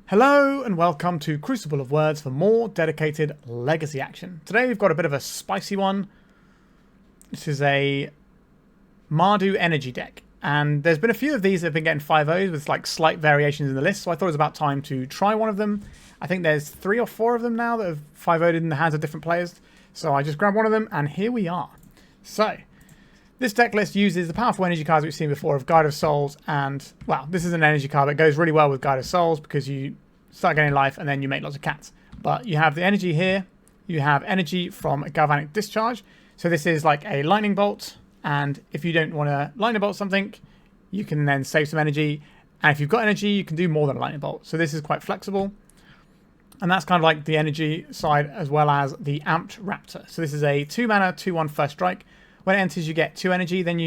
Hello and welcome to Crucible of Words for more dedicated legacy action. Today we've got a bit of a spicy one. This is a Mardu Energy deck, and there's been a few of these that have been getting 5-0s with like slight variations in the list, so I thought it was about time to try one of them. I think there's 3 or 4 of them now that have 5-0'd in the hands of different players, so I just grabbed one of them and here we are. So this deck list uses the powerful energy cards we've seen before of Guide of Souls, and, well, this is an energy card that goes really well with Guide of Souls because you start getting life and then you make lots of cats. But you have the energy here, you have energy from Galvanic Discharge, so this is like a lightning bolt, and if you don't want to lightning bolt something, you can then save some energy, and if you've got energy, you can do more than a lightning bolt, so this is quite flexible. And that's kind of like the energy side as well as the Amped Raptor. So this is a 2-mana, 2/1 first strike. When it enters, you get 2 energy. Then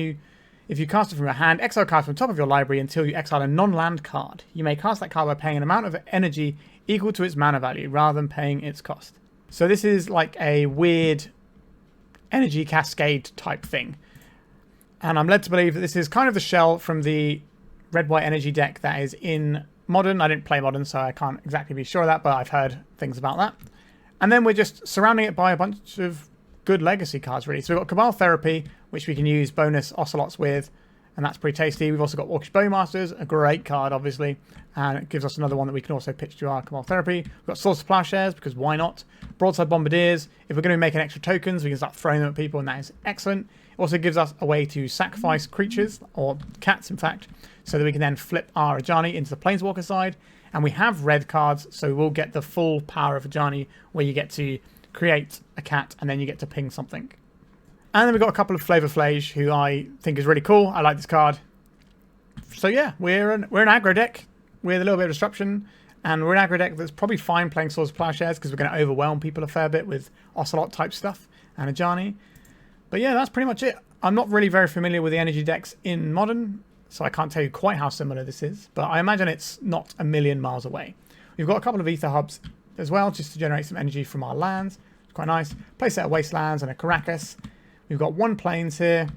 if you cast it from your hand, exile a card from the top of your library until you exile a non-land card. You may cast that card by paying an amount of energy equal to its mana value rather than paying its cost. So this is like a weird energy cascade type thing. And I'm led to believe that this is kind of the shell from the red-white energy deck that is in Modern. I didn't play Modern, so I can't exactly be sure of that, but I've heard things about that. And then we're just surrounding it by a bunch of good legacy cards, really. So we've got Cabal Therapy, which we can use bonus Ocelots with, and that's pretty tasty. We've also got Orcish Bowmasters, a great card, obviously, and it gives us another one that we can also pitch to our Cabal Therapy. We've got Swords to Plowshares, because why not? Broadside Bombardiers. If we're going to be making extra tokens, we can start throwing them at people, and that is excellent. It also gives us a way to sacrifice creatures, or cats, in fact, so that we can then flip our Ajani into the Planeswalker side. And we have red cards, so we'll get the full power of Ajani, where you get to create a cat, and then you get to ping something. And then we've got a couple of Flavor Phlage, who I think is really cool. I like this card. So yeah, we're an aggro deck with a little bit of disruption, and we're an aggro deck that's probably fine playing Swords to Plowshares because we're going to overwhelm people a fair bit with Ocelot type stuff and Ajani. But yeah, that's pretty much it. I'm not really very familiar with the energy decks in Modern, so I can't tell you quite how similar this is, but I imagine it's not a million miles away. We've got a couple of Aether Hubs as well, just to generate some energy from our lands. It's quite nice. Play set of Wastelands and a Karakas. We've got 1 Plains here,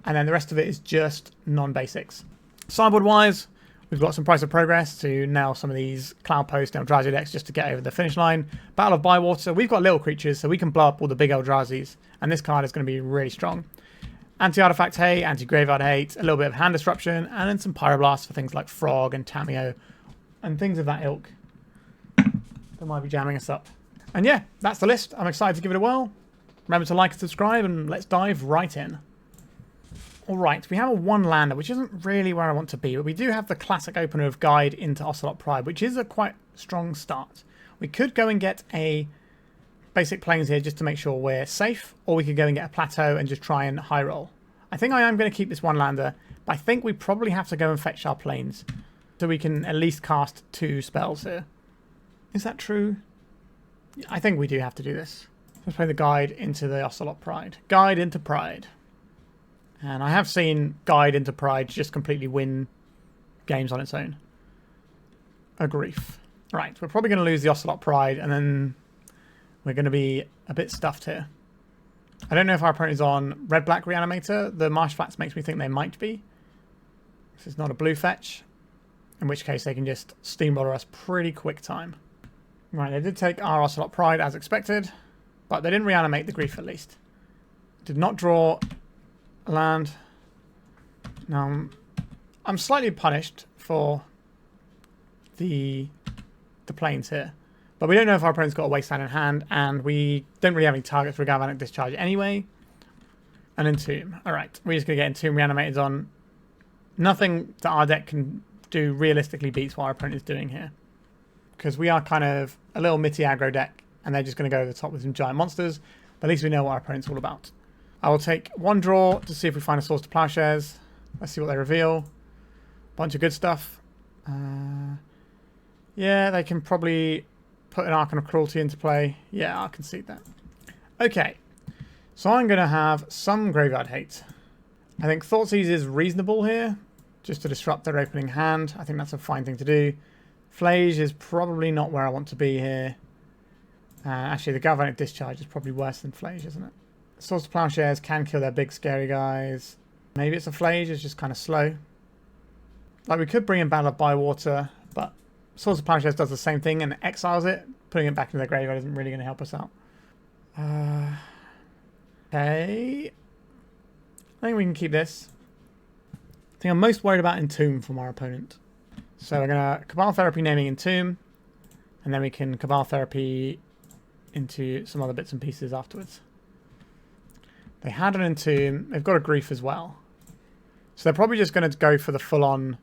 and then the rest of it is just non-basics. Sideboard-wise, we've got some Price of Progress to nail some of these Cloud Post and Eldrazi decks just to get over the finish line. Battle of Bywater, we've got little creatures, so we can blow up all the big Eldrazi's, and this card is going to be really strong. Anti-Artifact Hate, Anti-Graveyard Hate, a little bit of hand disruption, and then some Pyroblast for things like Frog and Tameo, and things of that ilk that might be jamming us up. And yeah, that's the list. I'm excited to give it a whirl. Remember to like and subscribe, and let's dive right in. Alright, we have a 1-lander, which isn't really where I want to be, but we do have the classic opener of Guide into Ocelot Pride, which is a quite strong start. We could go and get a basic Plains here just to make sure we're safe, or we could go and get a Plateau and just try and high roll. I think I am going to keep this 1-lander, but I think we probably have to go and fetch our Plains, so we can at least cast 2 spells here. Is that true? I think we do have to do this. Let's play the Guide into the Ocelot Pride. Guide into Pride. And I have seen Guide into Pride just completely win games on its own. A grief. Right, we're probably going to lose the Ocelot Pride, and then we're going to be a bit stuffed here. I don't know if our opponent is on red-black Reanimator. The Marsh Flats makes me think they might be. This is not a blue fetch, in which case they can just steamroller us pretty quick time. Right, they did take our Ocelot Pride as expected, but they didn't reanimate the grief at least. Did not draw a land. Now, I'm slightly punished for the Plains here, but we don't know if our opponent's got a Wasteland in hand, and we don't really have any targets for a Galvanic Discharge anyway. And Entomb. Alright, we're just going to get Entomb reanimated on. Nothing that our deck can do realistically beats what our opponent is doing here, because we are kind of a little mitty aggro deck, and they're just going to go over the top with some giant monsters, but at least we know what our opponent's all about. I will take 1 draw to see if we find a Swords to Plowshares. Let's see what they reveal. Bunch of good stuff. Yeah, they can probably put an Archon of Cruelty into play. Yeah, I'll concede that. Okay, so I'm going to have some Graveyard Hate. I think Thoughtseize is reasonable here, just to disrupt their opening hand. I think that's a fine thing to do. Phlage is probably not where I want to be here. Actually, the Galvanic Discharge is probably worse than Phlage, isn't it? Swords to Plowshares can kill their big scary guys. Maybe it's a Phlage, it's just kind of slow. Like, we could bring in Battle of Bywater, but Swords of Plowshares does the same thing and exiles it. Putting it back into the graveyard isn't really going to help us out. Okay. I think we can keep this. I think I'm most worried about Entomb from our opponent. So we're going to Cabal Therapy naming Entomb, and then we can Cabal Therapy into some other bits and pieces afterwards. They had an Entomb. They've got a Grief as well. So they're probably just going to go for the full-on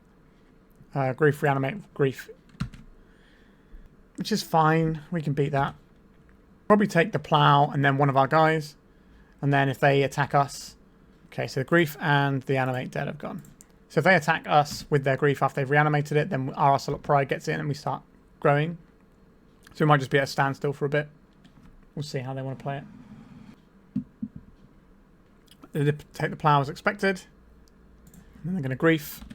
Grief, Reanimate, Grief. Which is fine. We can beat that. Probably take the Plow and then one of our guys. And then if they attack us... Okay, so the Grief and the Animate Dead have gone. So if they attack us with their Grief after they've reanimated it, then our Ocelot Pride gets in and we start growing. So we might just be at a standstill for a bit. We'll see how they want to play it. They take the Plow as expected. And then they're going to Grief.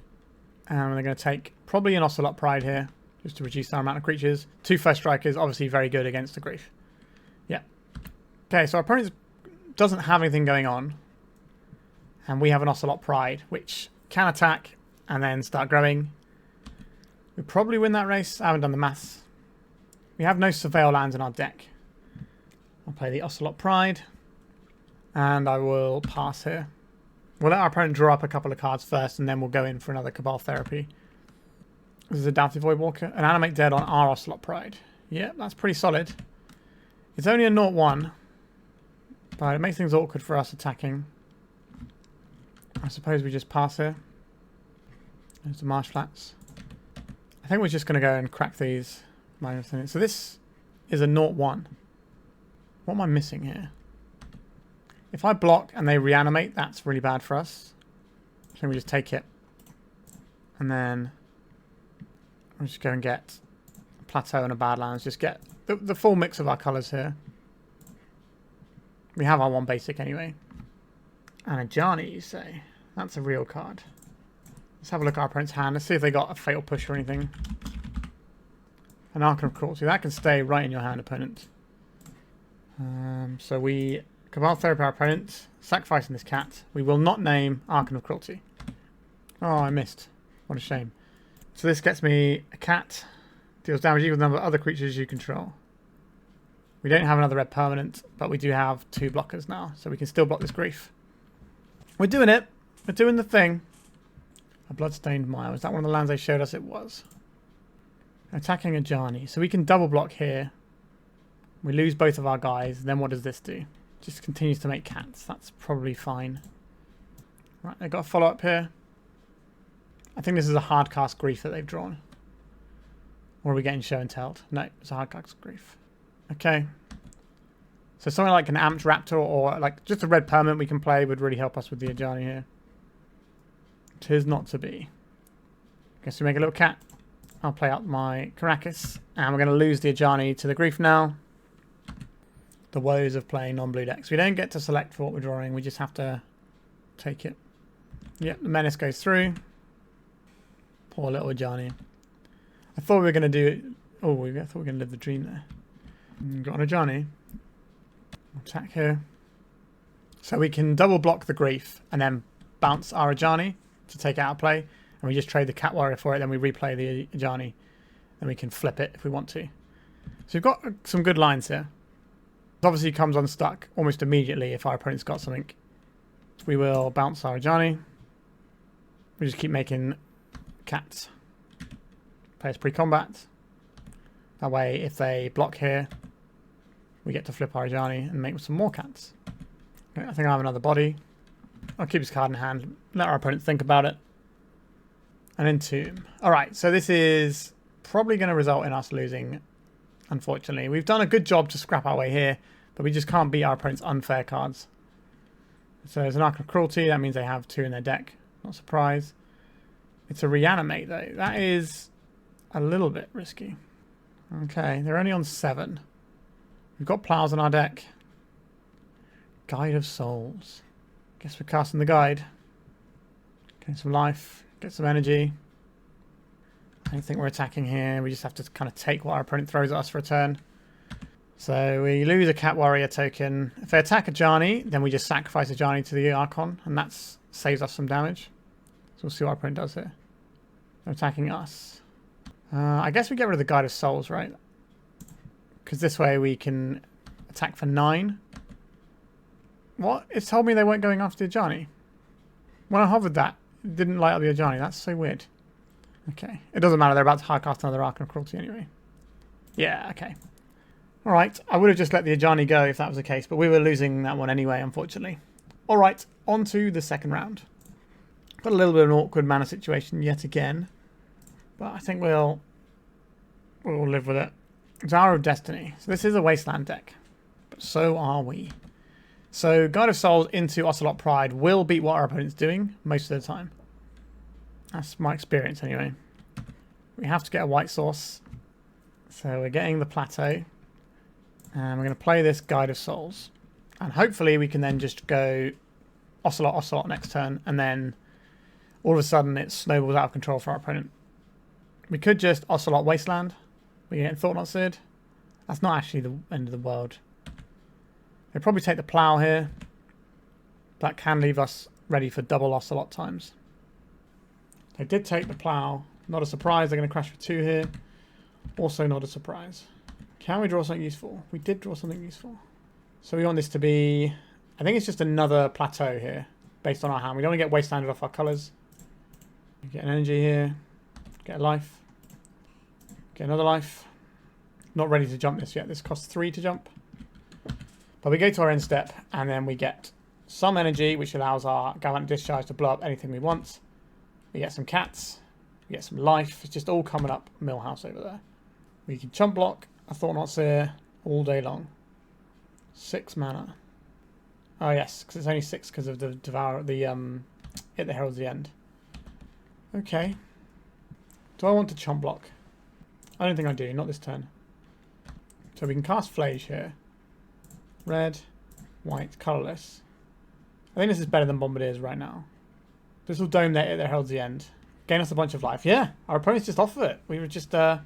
And they're going to take probably an Ocelot Pride here, just to reduce our amount of creatures. 2 First Strikers, obviously very good against the Grief. Yeah. Okay, so our opponent doesn't have anything going on. And we have an Ocelot Pride, which can attack and then start growing. We probably win that race. I haven't done the maths. We have no Surveil lands in our deck. I'll play the Ocelot Pride. And I will pass here. We'll let our opponent draw up a couple of cards first, and then we'll go in for another Cabal Therapy. This is a Doubtful Voidwalker. An Animate Dead on our Ocelot Pride. Yeah, that's pretty solid. It's only a 0-1, but it makes things awkward for us attacking. I suppose we just pass here. There's the Marsh Flats. I think we're just going to go and crack these. So this is a 0-1. What am I missing here? If I block and they reanimate, that's really bad for us. So we just take it. And then we'll just go and get a Plateau and a Badlands. Just get the full mix of our colours here. We have our 1 basic anyway. And Ajani, you say? That's a real card. Let's have a look at our opponent's hand. Let's see if they got a Fatal Push or anything. An Archon of Cruelty. That can stay right in your hand, opponent. So we Cabal Therapy our opponent, sacrificing this cat. We will not name Archon of Cruelty. Oh, I missed. What a shame. So this gets me a cat. Deals damage equal to the number of other creatures you control. We don't have another red permanent, but we do have 2 blockers now, so we can still block this Grief. We're doing it. We're doing the thing. A Bloodstained Mire. Was that one of the lands they showed us? It was. Attacking Ajani. So we can double block here. We lose both of our guys. Then what does this do? Just continues to make cats. That's probably fine. Right, they've got a follow-up here. I think this is a hard cast Grief that they've drawn. Or are we getting show and telled? No, it's a hard cast Grief. Okay. So something like an Amped Raptor or like just a red permanent we can play would really help us with the Ajani here. Tis not to be. Guess we make a little cat. I'll play out my Karakas. And we're going to lose the Ajani to the Grief now. The woes of playing non-blue decks. We don't get to select for what we're drawing. We just have to take it. Yep, the Menace goes through. Poor little Ajani. I thought we were going to do it. Oh, I thought we were going to live the dream there. Got an Ajani. Attack here. So we can double block the Grief and then bounce our Ajani to take it out of play. And we just trade the Cat Warrior for it. Then we replay the Ajani. Then we can flip it if we want to. So we've got some good lines here. It obviously comes unstuck almost immediately if our opponent's got something. So we will bounce our Ajani. We just keep making cats. Play as pre-combat. That way, if they block here, we get to flip our Ajani and make some more cats. Okay, I think I have another body. I'll keep his card in hand. Let our opponent think about it. And Entomb. Alright, so this is probably going to result in us losing, unfortunately. We've done a good job to scrap our way here, but we just can't beat our opponent's unfair cards. So there's an Archon of Cruelty. That means they have 2 in their deck. Not surprised. It's a Reanimate, though. That is a little bit risky. Okay, they're only on 7. We've got Plows in our deck. Guide of Souls. Guess we're casting the Guide. Getting some life. Get some energy. I don't think we're attacking here. We just have to kind of take what our opponent throws at us for a turn. So we lose a Cat Warrior token. If they attack Ajani, then we just sacrifice Ajani to the Archon. And that's saves us some damage. So we'll see what our opponent does here. They're attacking us. I guess we get rid of the Guide of Souls, right? Because this way we can attack for 9. What? It told me they weren't going after the Ajani. When I hovered that, it didn't light up the Ajani. That's so weird. Okay. It doesn't matter. They're about to hardcast another Arcana Cruelty anyway. Yeah, okay. Alright. I would have just let the Ajani go if that was the case, but we were losing that one anyway, unfortunately. Alright. On to the second round. Got a little bit of an awkward mana situation yet again. But I think we'll live with it. Hour of Destiny. So this is a Wasteland deck. But so are we. So Guide of Souls into Ocelot Pride will beat what our opponent's doing most of the time. That's my experience anyway. We have to get a white source. So we're getting the Plateau. And we're going to play this Guide of Souls. And hopefully we can then just go Ocelot next turn. And then all of a sudden it snowballs out of control for our opponent. We could just Ocelot Wasteland. We get Thoughtseize. That's not actually the end of the world. They'll probably take the Plow here. That can leave us ready for double Ocelot times. They did take the Plow. Not a surprise. They're going to crash for 2 here. Also not a surprise. Can we draw something useful? We did draw something useful. So we want this to be... I think it's just another Plateau here. Based on our hand. We don't want to get Wastelanded off our colours. Get an energy here. Get a life. Get another life. Not ready to jump this yet. This costs 3 to jump. But we go to our end step, and then we get some energy, which allows our Galvanic Discharge to blow up anything we want. We get some cats. We get some life. It's just all coming up Millhouse over there. We can chump block a Thoughtseize all day long. 6 mana. Oh yes, because it's only 6 because of the Devour, It that Heralds the End. Okay. Do I want to chump block? I don't think I do, not this turn. So we can cast Phlage here. Red, white, colourless. I think this is better than Bombardiers right now. This will dome their It that Heralds the End. Gain us a bunch of life. Yeah, our opponent's just off of it. We were just out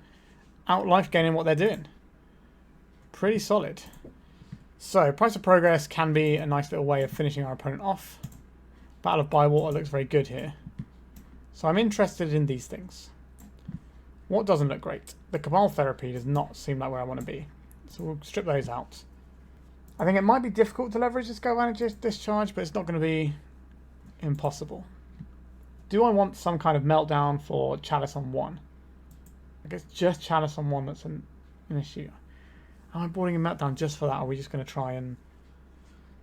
life gaining what they're doing. Pretty solid. So, Price of Progress can be a nice little way of finishing our opponent off. Battle of Bywater looks very good here. So I'm interested in these things. What doesn't look great? The Cabal Therapy does not seem like where I want to be. So we'll strip those out. I think it might be difficult to leverage this Galvanic Discharge, but it's not going to be impossible. Do I want some kind of Meltdown for Chalice on 1? I guess just Chalice on 1 that's an issue. Am I boarding a Meltdown just for that, or are we just going to try and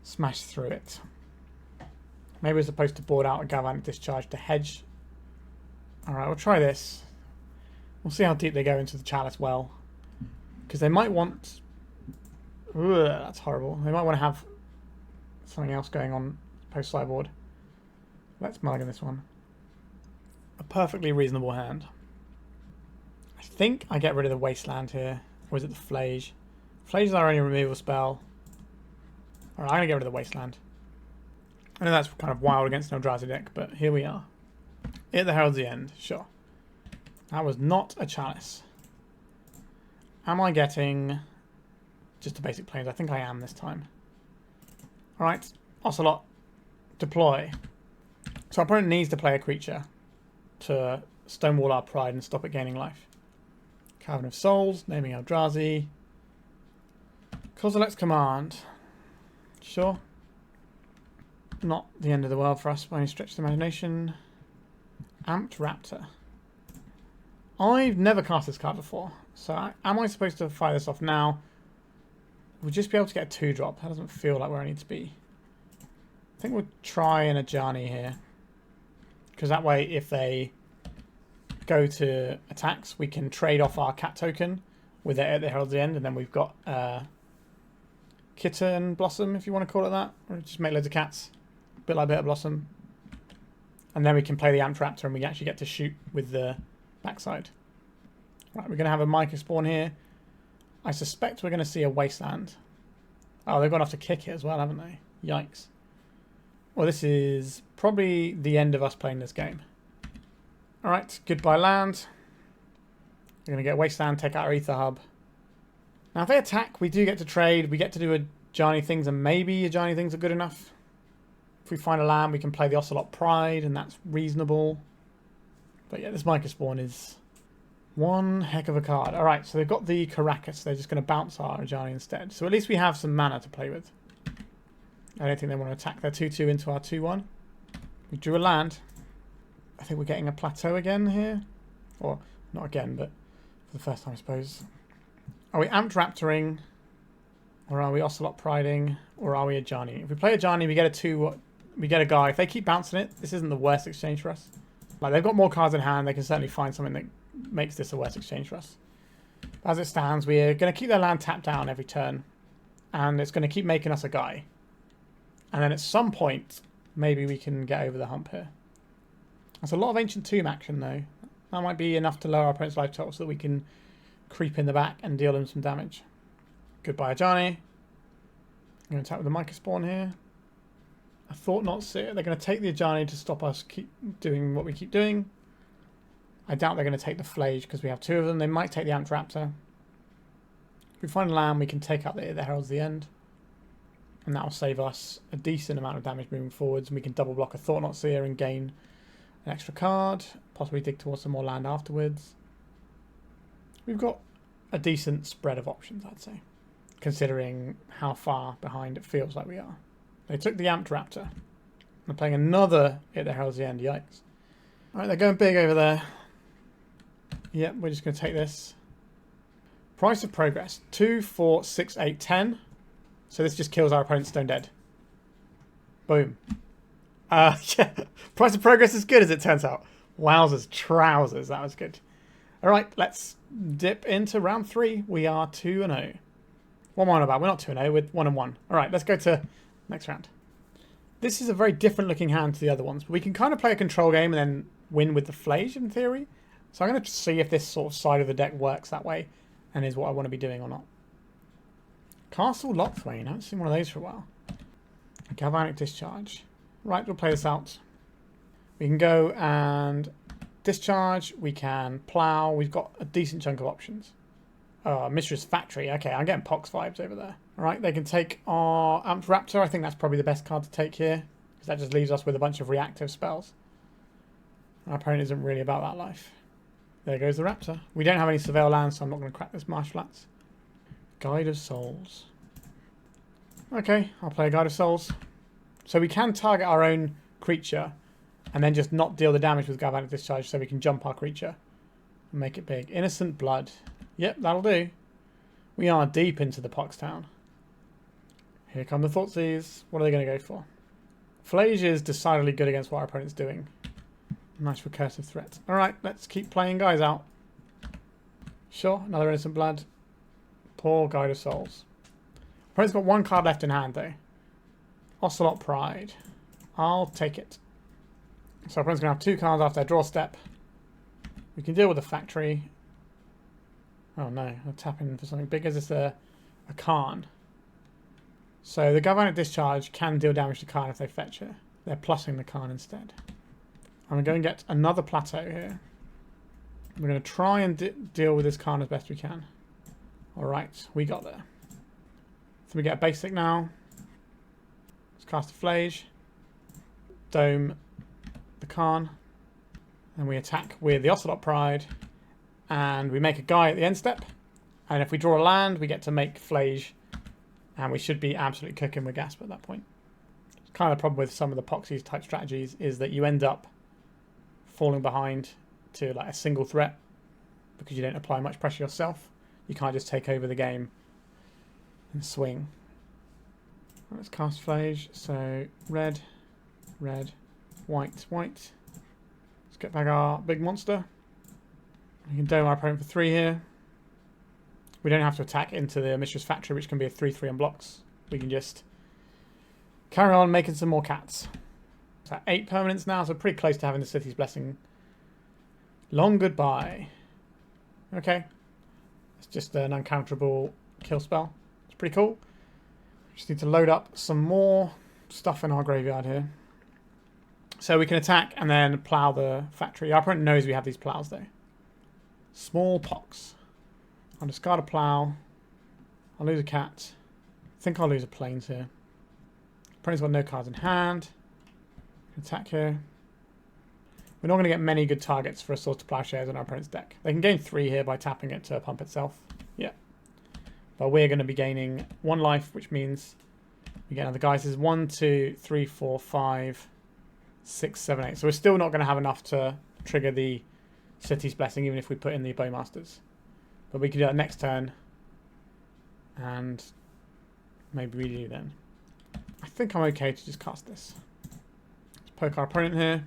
smash through it? Maybe we're supposed to board out a Galvanic Discharge to hedge. Alright, we'll try this. We'll see how deep they go into the Chalice well. Because they might want... Ugh, that's horrible. They might want to have something else going on post-sideboard. Let's mulligan this one. A perfectly reasonable hand. I think I get rid of the Wasteland here. Or is it the Phlage? Phlage is our only removal spell. Alright, I'm going to get rid of the Wasteland. I know that's kind of wild against an Eldrazi deck, but here we are. It that Heralds the End, sure. That was not a Chalice. Am I getting just a basic plains? I think I am this time. Alright, Ocelot, deploy. So our opponent needs to play a creature to stonewall our Pride and stop it gaining life. Cavern of Souls, naming Eldrazi. Kozilek's Command. Sure. Not the end of the world for us by any stretch of the imagination. Amped Raptor. I've never cast this card before, so am I supposed to fire this off now? We'll just be able to get a 2-drop. That doesn't feel like where I need to be. I think we'll try an Ajani here. Because that way, if they go to attacks, we can trade off our cat token with it at the Herald's End, and then we've got Kitten Blossom, if you want to call it that. Or just make loads of cats. A bit like Bitter Blossom. And then we can play the Amped Raptor, and we actually get to shoot with the backside. Right, we're going to have a Mica spawn here. I suspect we're going to see a Wasteland. Oh, they've gone off to kick it as well, haven't they? Yikes. Well, this is probably the end of us playing this game. Alright, goodbye land. We're going to get Wasteland, take out our Aether Hub. Now, if they attack, we do get to trade. We get to do Ajani things, and maybe Ajani things are good enough. If we find a land, we can play the Ocelot Pride, and that's reasonable. But yeah, this Microspawn is one heck of a card. Alright, so they've got the Karakas. They're just going to bounce our Ajani instead. So at least we have some mana to play with. I don't think they want to attack their 2-2 into our 2-1. We drew a land. I think we're getting a Plateau again here. Or, not again, but for the first time, I suppose. Are we Amped Raptoring? Or are we Ocelot Priding? Or are we Ajani? If we play Ajani, we get a 2... We get a guy. If they keep bouncing it, this isn't the worst exchange for us. Like, they've got more cards in hand. They can certainly find something that makes this a worse exchange for us. As it stands, we're going to keep their land tapped down every turn. And it's going to keep making us a guy. And then at some point, maybe we can get over the hump here. There's a lot of Ancient Tomb action, though. That might be enough to lower our opponent's life total so that we can creep in the back and deal them some damage. Goodbye, Ajani. I'm going to attack with the Microspawn here. I thought not so. They're going to take the Ajani to stop us keep doing what we keep doing. I doubt they're going to take the Phlage because we have 2 of them. They might take the Amped Raptor. If we find land, we can take out the Herald's the End. And that will save us a decent amount of damage moving forwards. And we can double block a Thoughtseize and gain an extra card. Possibly dig towards some more land afterwards. We've got a decent spread of options, I'd say. Considering how far behind it feels like we are. They took the Amped Raptor. They're playing another Aether Hub's the End. Yikes. Alright, they're going big over there. Yep, we're just going to take this. Price of Progress. 2, 4, 6, 8, 10. So this just kills our opponent's Stone Dead. Boom. Yeah. Price of Progress is good as it turns out. Wowzers, trousers. That was good. Alright, let's dip into round 3. We are 2-0. What am I on about? We're not 2-0. We're 1-1. Alright, let's go to next round. This is a very different looking hand to the other ones. But we can kind of play a control game and then win with the Phlage in theory. So I'm going to see if this sort of side of the deck works that way and is what I want to be doing or not. Castle Lochthwain. I haven't seen one of those for a while. Galvanic Discharge. Right, we'll play this out. We can go and discharge. We can plow. We've got a decent chunk of options. Mistress Factory. Okay, I'm getting Pox vibes over there. Alright, they can take our Amped Raptor. I think that's probably the best card to take here. Because that just leaves us with a bunch of reactive spells. Our opponent isn't really about that life. There goes the Raptor. We don't have any Surveil lands, so I'm not going to crack this Marsh Flats. Guide of Souls. Okay, I'll play a Guide of Souls. So we can target our own creature and then just not deal the damage with Galvanic Discharge so we can jump our creature and make it big. Innocent Blood. Yep, that'll do. We are deep into the Pox Town. Here come the Thoughtseize. What are they going to go for? Phlage is decidedly good against what our opponent's doing. Nice recursive threat. Alright, let's keep playing guys out. Sure, another Innocent Blood. Poor Guide of Souls. Opponent's got 1 card left in hand though. Ocelot Pride. I'll take it. So opponent's going to have 2 cards after their draw step. We can deal with the Factory. Oh no, I'm tapping for something big. Is this a Khan? So the Galvanic Discharge can deal damage to Khan if they fetch it. They're plussing the Khan instead. I'm going to get another Plateau here. We're going to try and deal with this Khan as best we can. Alright, we got there. So we get a basic now. Let's cast a Phlage. Dome the Khan. And we attack with the Ocelot Pride. And we make a guy at the end step. And if we draw a land, we get to make Phlage. And we should be absolutely cooking with Gasp at that point. It's kind of the problem with some of the Poxy type strategies is that you end up falling behind to like a single threat because you don't apply much pressure yourself. You can't just take over the game and swing. Let's cast Phlage. So red, red, white, white. Let's get back our big monster. We can dome our opponent for 3 here. We don't have to attack into the Mistress Factory, which can be a 3/3 on blocks. We can just carry on making some more cats. So 8 permanents now, so pretty close to having the City's Blessing. Long goodbye. Okay. It's just an uncounterable kill spell. It's pretty cool. Just need to load up some more stuff in our graveyard here. So we can attack and then plow the factory. Our opponent knows we have these plows though. Smallpox. I'll discard a plow. I'll lose a cat. I think I'll lose a plains here. Opponent's got no cards in hand. Attack here. We're not going to get many good targets for Assault to Plowshares in our opponent's deck. They can gain 3 here by tapping it to pump itself. Yeah. But we're going to be gaining 1 life, which means we get another geysers. 1, 2, 3, 4, 5, 6, 7, 8. So we're still not going to have enough to trigger the City's Blessing, even if we put in the Bowmasters. But we can do that next turn. And maybe we do then. I think I'm okay to just cast this. Let's poke our opponent here.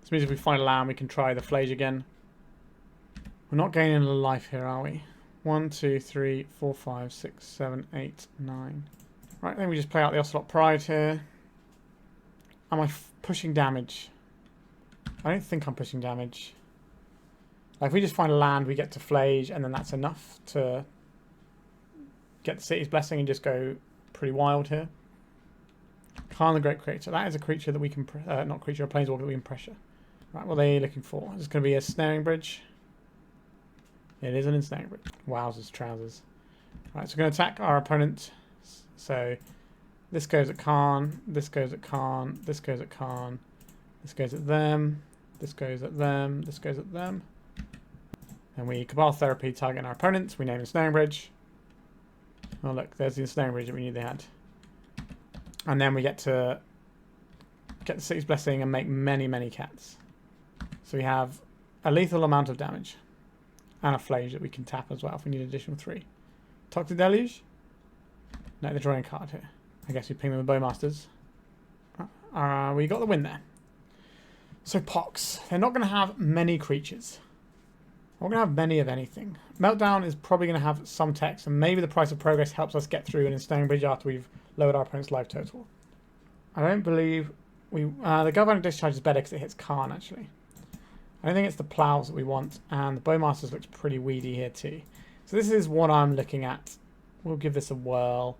This means if we find a land, we can try the Phlage again. We're not gaining a life here, are we? 1, 2, 3, 4, 5, 6, 7, 8, 9. Right, then we just play out the Ocelot Pride here. Am I pushing damage? I don't think I'm pushing damage. Like if we just find a land, we get to Phlage, and then that's enough to get the City's Blessing and just go pretty wild here. Khan the Great Creator. That is a creature that we can... not creature, a planeswalker that we can pressure. Right, what are they looking for? Is it going to be a Snaring Bridge? It is an ensnaring bridge. Wowzers, trousers. Right, so we're going to attack our opponent. So this goes at Khan, this goes at Khan, this goes at Khan, this goes at them, this goes at them, this goes at them. And we Cabal Therapy target our opponents. We name Ensnaring Bridge. Oh look, there's the Ensnaring Bridge that we knew they had. And then we get to get the City's Blessing and make many, many cats. So we have a lethal amount of damage. And a Phlage that we can tap as well if we need an additional 3. Toxic Deluge? No, they're drawing a card here. I guess we ping them with Bowmasters. We got the win there. So Pox. They're not going to have many creatures. We're going to have many of anything. Meltdown is probably going to have some text, and maybe the Price of Progress helps us get through an Ensnaring Bridge after we've lowered our opponent's life total. I don't believe we... the Galvanic Discharge is better because it hits Khan, actually. I don't think it's the Plows that we want, and the Bowmasters looks pretty weedy here too. So this is what I'm looking at. We'll give this a whirl.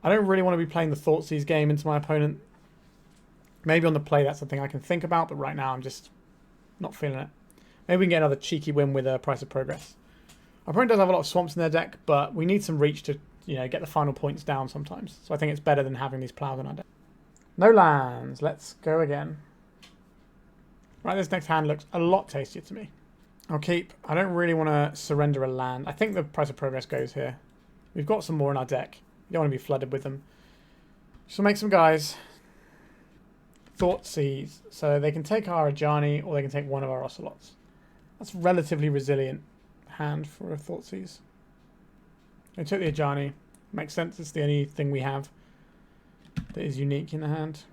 I don't really want to be playing the Thoughtseize game into my opponent. Maybe on the play that's something I can think about, but right now I'm just not feeling it. Maybe we can get another cheeky win with a Price of Progress. Our opponent does have a lot of swamps in their deck, but we need some reach to, you know, get the final points down sometimes. So I think it's better than having these Plows in our deck. No lands. Let's go again. Right, this next hand looks a lot tastier to me. I'll keep. I don't really want to surrender a land. I think the Price of Progress goes here. We've got some more in our deck. We don't want to be flooded with them. So make some guys. Thoughtseize. So they can take our Ajani or they can take one of our Ocelots. That's a relatively resilient hand for a Thoughtseize. They took the Ajani. Makes sense. It's the only thing we have that is unique in the hand.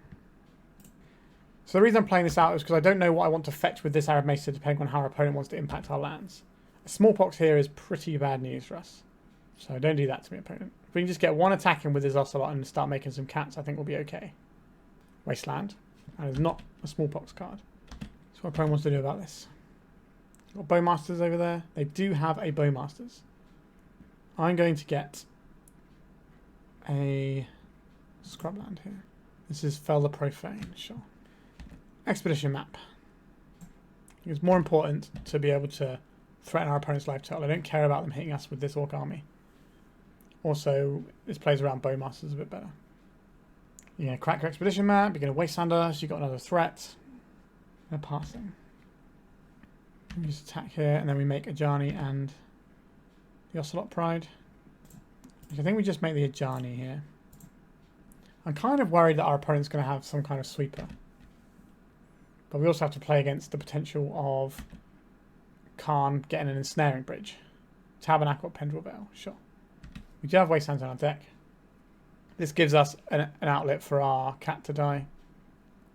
So the reason I'm playing this out is because I don't know what I want to fetch with this Arid Mesa depending on how our opponent wants to impact our lands. A Smallpox here is pretty bad news for us. So don't do that to me, opponent. If we can just get one attack in with this Ocelot and start making some cats, I think we'll be okay. Wasteland. That is not a Smallpox card. So what our opponent wants to do about this. Got Bowmasters over there. They do have a Bowmasters. I'm going to get a Scrubland here. This is Fel the Profane, sure. Expedition map. It's more important to be able to threaten our opponent's life total. I don't care about them hitting us with this Orc army. Also, this plays around Bowmasters a bit better. You're going to crack your Expedition map, you're going to Wasteland us, you've got another threat. They're passing. We just attack here, and then we make Ajani and the Ocelot Pride. Which I think we just make the Ajani here. I'm kind of worried that our opponent's going to have some kind of sweeper. But we also have to play against the potential of Khan getting an Ensnaring Bridge. Tabernacle, Pendrel Veil, sure. We do have Wastelands on our deck. This gives us an outlet for our cat to die.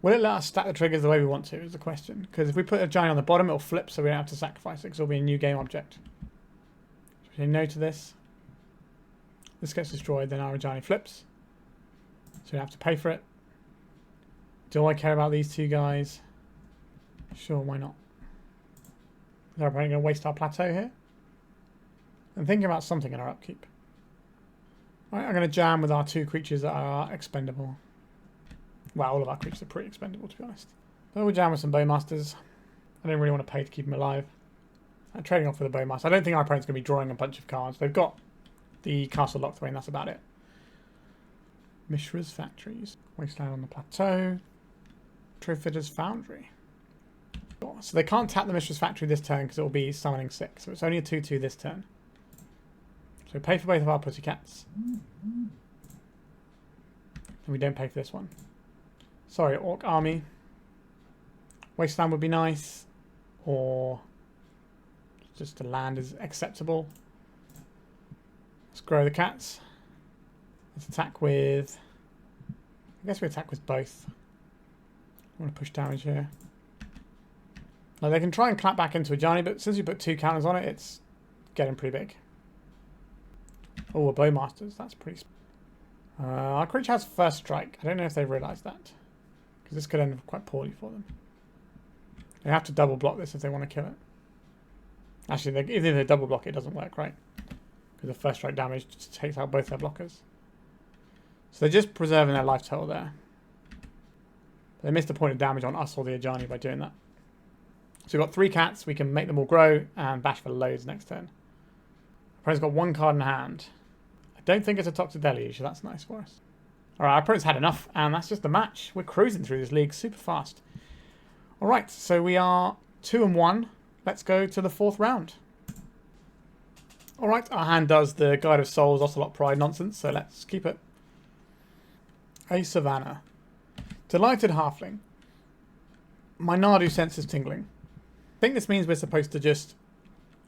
Will it let us stack the triggers the way we want to, is the question. Because if we put a giant on the bottom, it'll flip so we don't have to sacrifice it, because it'll be a new game object. So we say no to this. This gets destroyed, then our Ajani flips. So we have to pay for it. Do I care about these two guys? Sure, why not? Is our opponent going to waste our Plateau here? I'm thinking about something in our upkeep. Right, I'm going to jam with our 2 creatures that are expendable. Well, all of our creatures are pretty expendable, to be honest. But we'll jam with some Bowmasters. I don't really want to pay to keep them alive. I'm trading off with a Bowmaster. I don't think our opponent's going to be drawing a bunch of cards. They've got the castle locked away, and that's about it. Mishra's Factories. Wasteland on the Plateau. Retrofitter's Foundry. So they can't tap the Mistress Factory this turn because it will be summoning 6. So it's only a 2-2 this turn. So we pay for both of our pussycats. And we don't pay for this one. Sorry, Orc Army. Wasteland would be nice. Or just the land is acceptable. Let's grow the cats. Let's attack with... I guess we attack with both. I want to push damage here. Now they can try and clap back into Ajani, but since we put 2 counters on it, it's getting pretty big. Oh, a Bowmasters. That's pretty... our creature has first strike. I don't know if they realise that. Because this could end up quite poorly for them. They have to double block this if they want to kill it. Actually, if they double block it, it doesn't work, right? Because the first strike damage just takes out both their blockers. So they're just preserving their life total there. But they missed a point of damage on us or the Ajani by doing that. So we've got 3 cats. We can make them all grow and bash for loads next turn. Opponent's got 1 card in hand. I don't think it's a Toxic Deluge, so that's nice for us. Alright, our opponent's had enough, and that's just the match. We're cruising through this league super fast. Alright, so we are 2-1. Let's go to the 4th round. Alright, our hand does the Guide of Souls, Ocelot Pride nonsense, so let's keep it. A Savannah. Delighted Halfling. My Nardu sense is tingling. I think this means we're supposed to just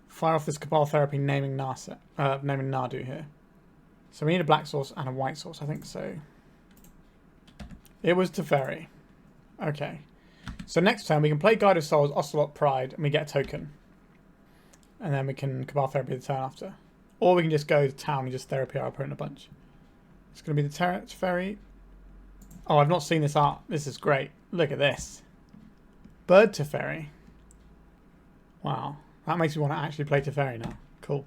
fire off this Cabal Therapy naming Nardu here. So we need a black source and a white source, I think so. It was Teferi. Okay. So next turn we can play Guide of Souls, Ocelot Pride, and we get a token. And then we can Cabal Therapy the turn after. Or we can just go to town and just therapy our opponent a bunch. It's going to be the Teferi. Oh, I've not seen this art. This is great. Look at this. Bird Teferi. Wow. That makes me want to actually play Teferi now. Cool.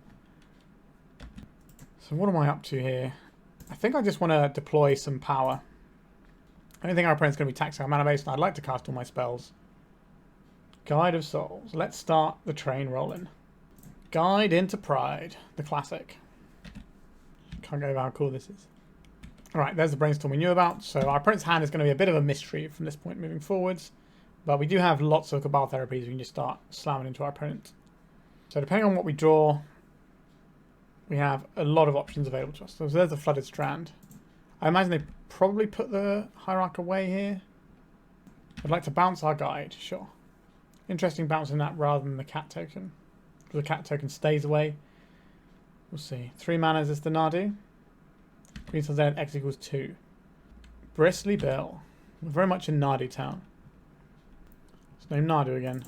So what am I up to here? I think I just want to deploy some power. I don't think our opponent's going to be taxing our mana base, and I'd like to cast all my spells. Guide of Souls. Let's start the train rolling. Guide into Pride. The classic. Can't go over how cool this is. Alright, there's the brainstorm we knew about. So our opponent's hand is going to be a bit of a mystery from this point moving forwards. But we do have lots of Cabal Therapies we can just start slamming into our opponent. So depending on what we draw, we have a lot of options available to us. So there's the Flooded Strand. I imagine they probably put the Hierarch away here. I'd like to bounce our guide, sure. Interesting bouncing that rather than the cat token. The cat token stays away. We'll see. 3 mana is this the Nardu. Green Sun's End, X equals 2. Bristly Bill. We're very much in Nardu town. There's no Nardu again.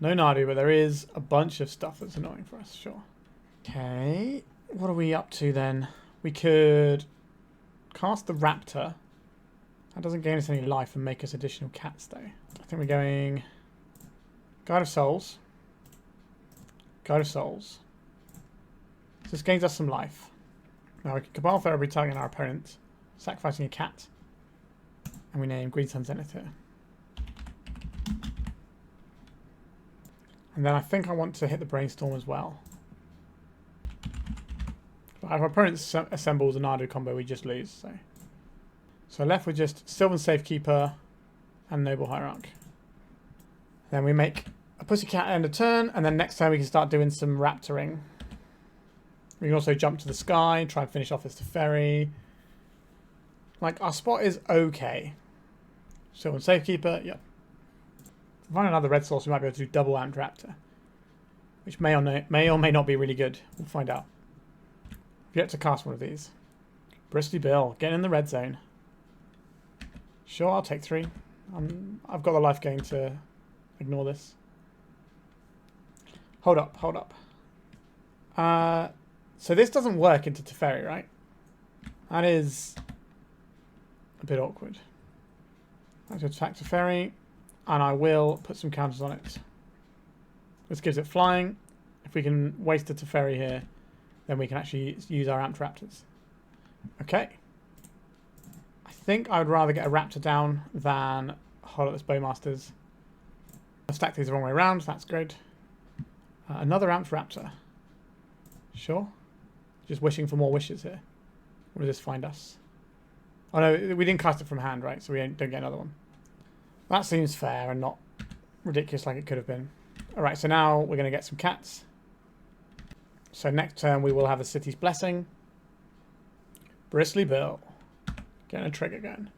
No Nardu, but there is a bunch of stuff that's annoying for us, sure. Okay. What are we up to then? We could cast the Raptor. That doesn't gain us any life and make us additional cats, though. I think we're going Guide of Souls. Guide of Souls. So this gains us some life. Now we can Cabal Therapy targeting our opponent, sacrificing a cat, and we name Green Sun Zenith here. And then I think I want to hit the Brainstorm as well. But if our opponent assembles a Nardu combo, we just lose. So left with just Sylvan Safekeeper and Noble Hierarch. Then we make a Pussycat end of turn, and then next turn we can start doing some Raptoring. We can also jump to the sky, try and finish off this Teferi. Like, our spot is okay. Sylvan Safekeeper, yep. Find another red source, we might be able to do double Amped Raptor. Which may or may not be really good. We'll find out. I've yet to cast one of these. Bristly Bill, getting in the red zone. Sure, I'll take 3. I've got the life gain to ignore this. Hold up, hold up. So this doesn't work into Teferi, right? That is a bit awkward. I have to attack Teferi, and I will put some counters on it. This gives it flying. If we can waste a Teferi here, then we can actually use our Amped Raptors. Okay. I think I would rather get a Raptor down than hold up this Bowmasters. I've stacked these the wrong way around, that's good. Another Amped Raptor. Sure. Just wishing for more wishes here. Or does this find us? Oh no, we didn't cast it from hand, right? So we don't get another one. That seems fair and not ridiculous like it could have been. Alright, so now we're going to get some cats. So next turn we will have a City's Blessing. Bristly Bill. Getting a trigger going.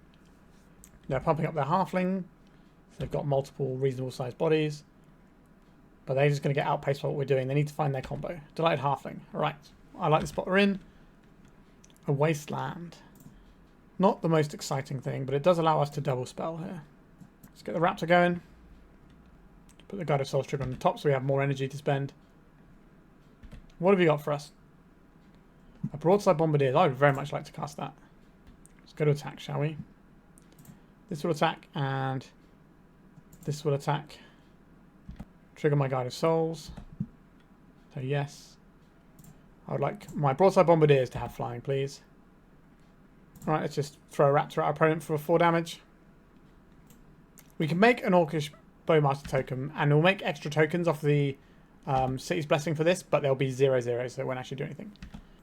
They're pumping up their halfling. So they've got multiple reasonable sized bodies. But they're just going to get outpaced by what we're doing. They need to find their combo. Delighted Halfling. Alright. I like the spot we're in. A Wasteland. Not the most exciting thing, but it does allow us to double spell here. Let's get the Raptor going. Put the Guide of Souls trigger on the top so we have more energy to spend. What have you got for us? A Broadside Bombardiers. I would very much like to cast that. Let's go to attack, shall we? This will attack, and this will attack. Trigger my Guide of Souls. So yes. I would like my Broadside Bombardiers to have flying, please. Alright, let's just throw a Raptor at our opponent for 4 damage. We can make an Orcish Bowmaster token, and we'll make extra tokens off the City's Blessing for this, but they'll be 0/0, so it won't actually do anything.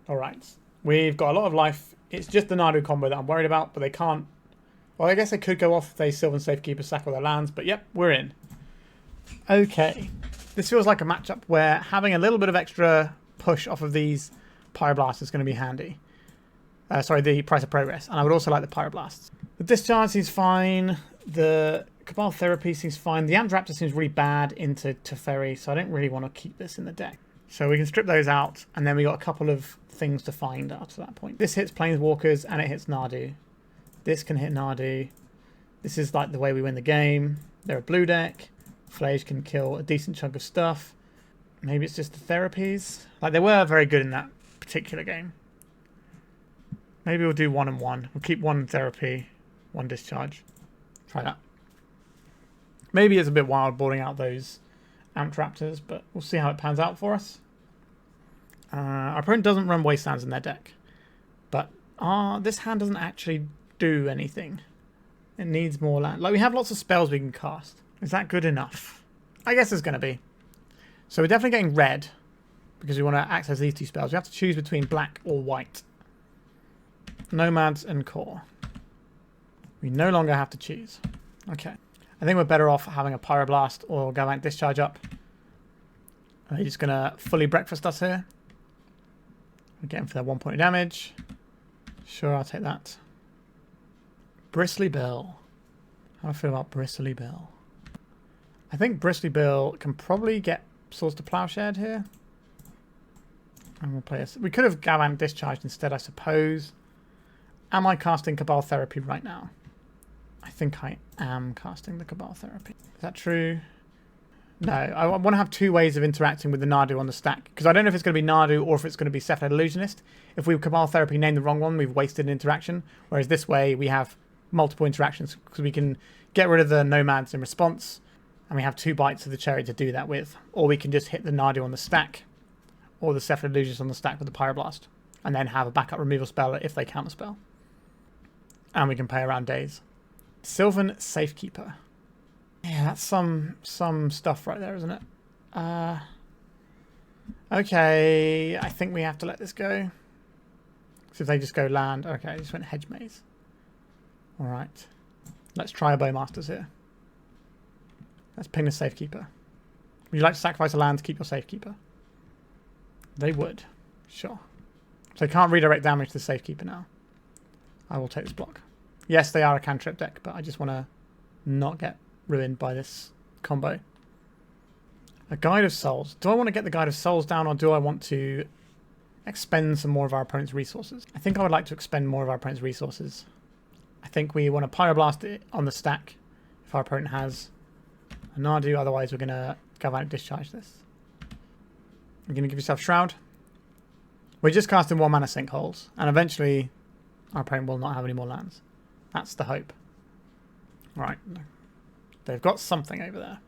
Alright, we've got a lot of life. It's just the Nardu combo that I'm worried about, but they can't... Well, I guess they could go off if they Sylvan Safekeeper sack all their lands, but yep, we're in. Okay, this feels like a matchup where having a little bit of extra push off of these Pyroblast is going to be handy. Sorry, the Price of Progress, and I would also like the Pyroblasts. The Discharge seems fine. The Cabal Therapy seems fine. The Amped Raptor seems really bad into Teferi, so I don't really want to keep this in the deck. So we can strip those out, and then we got a couple of things to find after that point. This hits Planeswalkers, and it hits Nardu. This can hit Nardu. This is like the way we win the game. They're a blue deck. Phlage can kill a decent chunk of stuff. Maybe it's just the therapies. Like, they were very good in that particular game. Maybe we'll do 1 and 1. We'll keep 1 therapy, 1 discharge. Try that. Maybe it's a bit wild boarding out those Amped Raptors, but we'll see how it pans out for us. Our opponent doesn't run Wastelands in their deck, but this hand doesn't actually do anything. It needs more land. Like, we have lots of spells we can cast. Is that good enough? I guess it's going to be. So we're definitely getting red because we want to access these 2 spells. We have to choose between black or white. Nomads and Core. We no longer have to choose. Okay. I think we're better off having a Pyroblast or Galvanic Discharge up. Are they just going to fully breakfast us here? We're getting for their 1 point of damage. Sure, I'll take that. Bristly Bill. How do I feel about Bristly Bill? I think Bristly Bill can probably get Swords to Plowshares here. And we'll play this. We could have Galvanic Discharged instead, I suppose. Am I casting Cabal Therapy right now? I think I am casting the Cabal Therapy. Is that true? No, I want to have 2 ways of interacting with the Nardu on the stack. Because I don't know if it's going to be Nardu or if it's going to be Cephalid Illusionist. If we Cabal Therapy name the wrong one, we've wasted an interaction. Whereas this way, we have multiple interactions. Because we can get rid of the Nomads in response. And we have 2 bites of the cherry to do that with. Or we can just hit the Nardu on the stack. Or the Cephalid Illusionist on the stack with the Pyroblast. And then have a backup removal spell if they counterspell. And we can play around days. Sylvan Safekeeper. Yeah, that's some stuff right there, isn't it? Okay, I think we have to let this go. So if they just go land... Okay, I just went Hedge Maze. Alright. Let's try a Bowmasters here. Let's ping the Safekeeper. Would you like to sacrifice a land to keep your Safekeeper? They would. Sure. So they can't redirect damage to the Safekeeper now. I will take this block. Yes, they are a cantrip deck, but I just want to not get ruined by this combo. A Guide of Souls. Do I want to get the Guide of Souls down, or do I want to expend some more of our opponent's resources? I think I would like to expend more of our opponent's resources. I think we want to Pyroblast it on the stack if our opponent has a Nardu. Otherwise, we're going to Galvanic Discharge this. You're going to give yourself Shroud. We're just casting 1 mana sinkholes, and eventually our opponent will not have any more lands. That's the hope. Right. They've got something over there.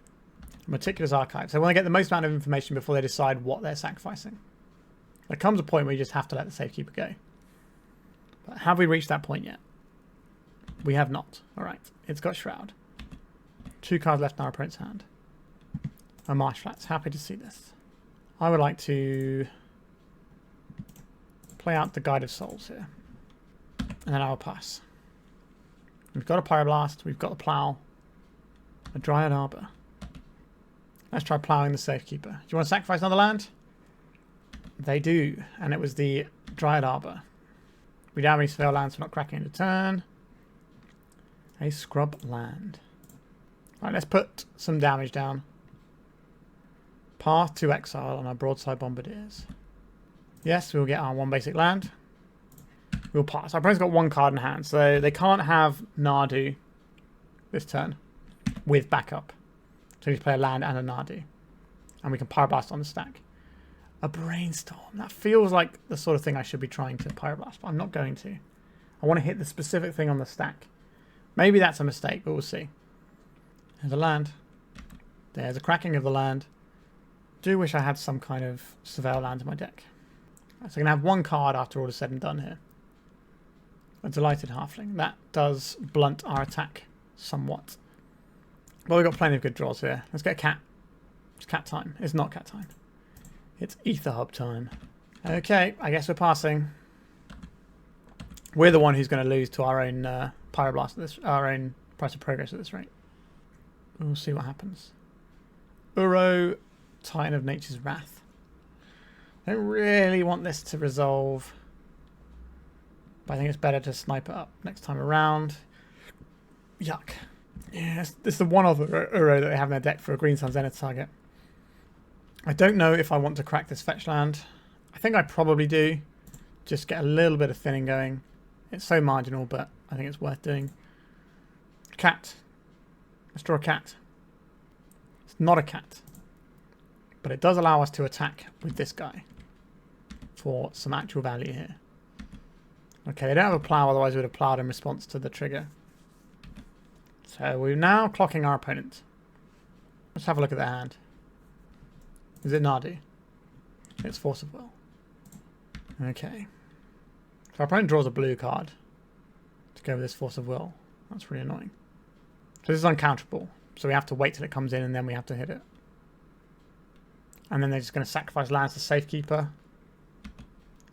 Meticulous Archive. So they want to get the most amount of information before they decide what they're sacrificing. There comes a point where you just have to let the Safekeeper go. But have we reached that point yet? We have not. Alright. It's got Shroud. 2 cards left in our opponent's hand. A Marsh Flats. Happy to see this. I would like to play out the Guide of Souls here. And then I'll pass. We've got a Pyroblast. We've got a Plow. A Dryad Arbor. Let's try ploughing the Safekeeper. Do you want to sacrifice another land? They do, and it was the Dryad Arbor. We don't have any Surveil lands, so we're not cracking into turn. A Scrubland. Alright, let's put some damage down. Path to Exile on our Broadside Bombardiers. Yes, we'll get our one basic land. We'll pass. Our opponent's got one card in hand, so they can't have Nardu this turn with backup. So we play a land and a Nardu. And we can Pyroblast on the stack. A Brainstorm. That feels like the sort of thing I should be trying to Pyroblast, but I'm not going to. I want to hit the specific thing on the stack. Maybe that's a mistake, but we'll see. There's a land. There's a cracking of the land. Do wish I had some kind of Surveil land in my deck. So I'm going to have one card after all is said and done here. A Delighted Halfling. That does blunt our attack somewhat. But we've got plenty of good draws here. Let's get a cat. It's cat time. It's not cat time. It's Aether Hub time. Okay, I guess we're passing. We're the one who's going to lose to our own Pyroblast at this, our own Price of Progress at this rate. We'll see what happens. Uro, Titan of Nature's Wrath. I don't really want this to resolve, but I think it's better to snipe it up next time around. Yuck. Yeah, this is the one other Uro that they have in their deck for a Green Sun Zenith target. I don't know if I want to crack this fetch land. I think I probably do. Just get a little bit of thinning going. It's so marginal, but I think it's worth doing. Cat. Let's draw a cat. It's not a cat. But it does allow us to attack with this guy for some actual value here. Okay, they don't have a plow, otherwise we would have plowed in response to the trigger. So we're now clocking our opponent. Let's have a look at their hand. Is it Nardu? It's Force of Will. Okay. So our opponent draws a blue card to go with this Force of Will. That's really annoying. So this is uncounterable. So we have to wait till it comes in and then we have to hit it. And then they're just going to sacrifice lands to Safekeeper.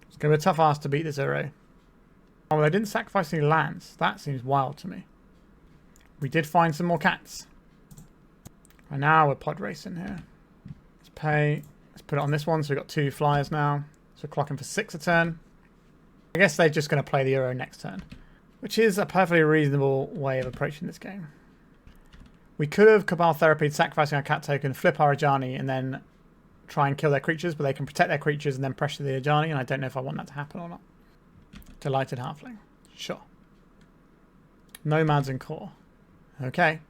It's going to be a tough ask to beat this Uro. Oh, well, they didn't sacrifice any lands. That seems wild to me. We did find some more cats. And now we're pod racing here. Let's pay. Let's put it on this one. So we've got 2 flyers now. So we're clocking for 6 a turn. I guess they're just going to play the Uro next turn, which is a perfectly reasonable way of approaching this game. We could have Cabal Therapy, sacrificing our cat token, flip our Ajani, and then try and kill their creatures, but they can protect their creatures and then pressure the Ajani, and I don't know if I want that to happen or not. Delighted Halfling. Sure. Nomads and Core. Okay.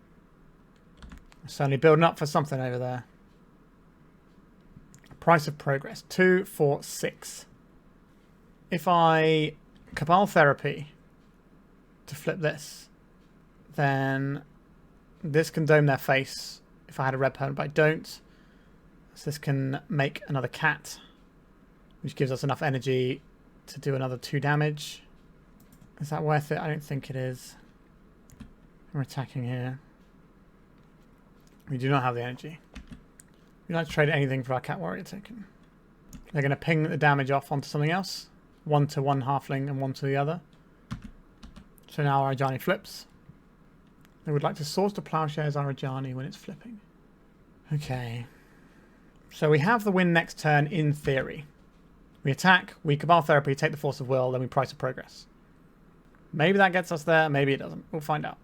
Certainly building up for something over there. Price of Progress. 2, 4, 6. If I Cabal Therapy to flip this, then this can dome their face if I had a red permanent, but I don't. So this can make another cat, which gives us enough energy to do another 2 damage. Is that worth it? I don't think it is. We're attacking here. We do not have the energy. We'd like to trade anything for our Cat Warrior token. They're going to ping the damage off onto something else. 1 to one halfling and 1 to the other. So now our Ajani flips. They would like to source to Plowshares our Ajani when it's flipping. Okay. So we have the win next turn in theory. We attack, we Cabal Therapy, take the Force of Will, then we Price of Progress. Maybe that gets us there, maybe it doesn't. We'll find out.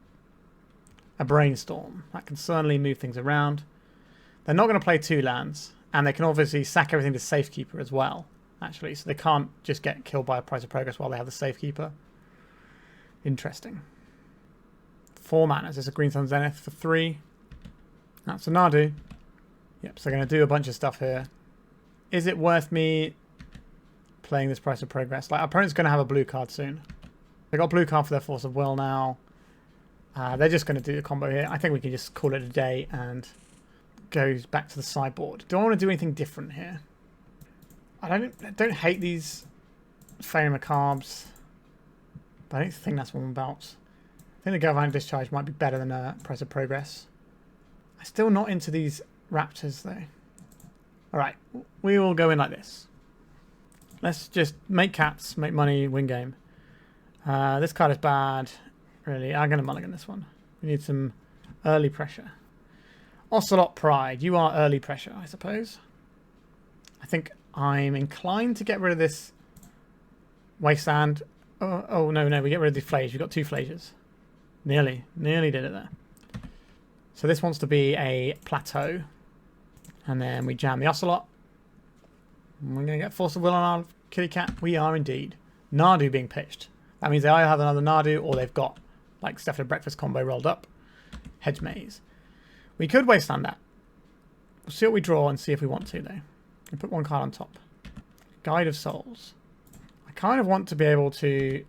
A Brainstorm. That can certainly move things around. They're not going to play 2 lands, and they can obviously sack everything to Safekeeper as well, actually. So they can't just get killed by a Price of Progress while they have the Safekeeper. Interesting. 4 mana. Is this a Green Sun Zenith for 3? That's a Nardu. Yep, so they're going to do a bunch of stuff here. Is it worth me playing this Price of Progress? Like, our opponent's going to have a blue card soon. They got a blue card for their Force of Will now. They're just going to do the combo here. I think we can just call it a day and go back to the sideboard. Do I want to do anything different here? I don't hate these Faerie Macabres, but I don't think that's what I'm about. I think the Galvanic Discharge might be better than a Price of Progress. I'm still not into these Raptors though. Alright, we will go in like this. Let's just make cats, make money, win game. This card is bad. Really, I'm going to mulligan this one. We need some early pressure. Ocelot Pride. You are early pressure, I suppose. I think I'm inclined to get rid of this Wasteland. Oh no, we get rid of the Phlage. We've got 2 Phlages. Nearly did it there. So this wants to be a Plateau. And then we jam the Ocelot. And we're going to get Force of Will on our kitty cat. We are indeed. Nardu being pitched. That means they either have another Nardu or they've got like Steph Breakfast combo rolled up. Hedge Maze. We could Wasteland that. We'll see what we draw and see if we want to though. We'll put 1 card on top. Guide of Souls. I kind of want to be able to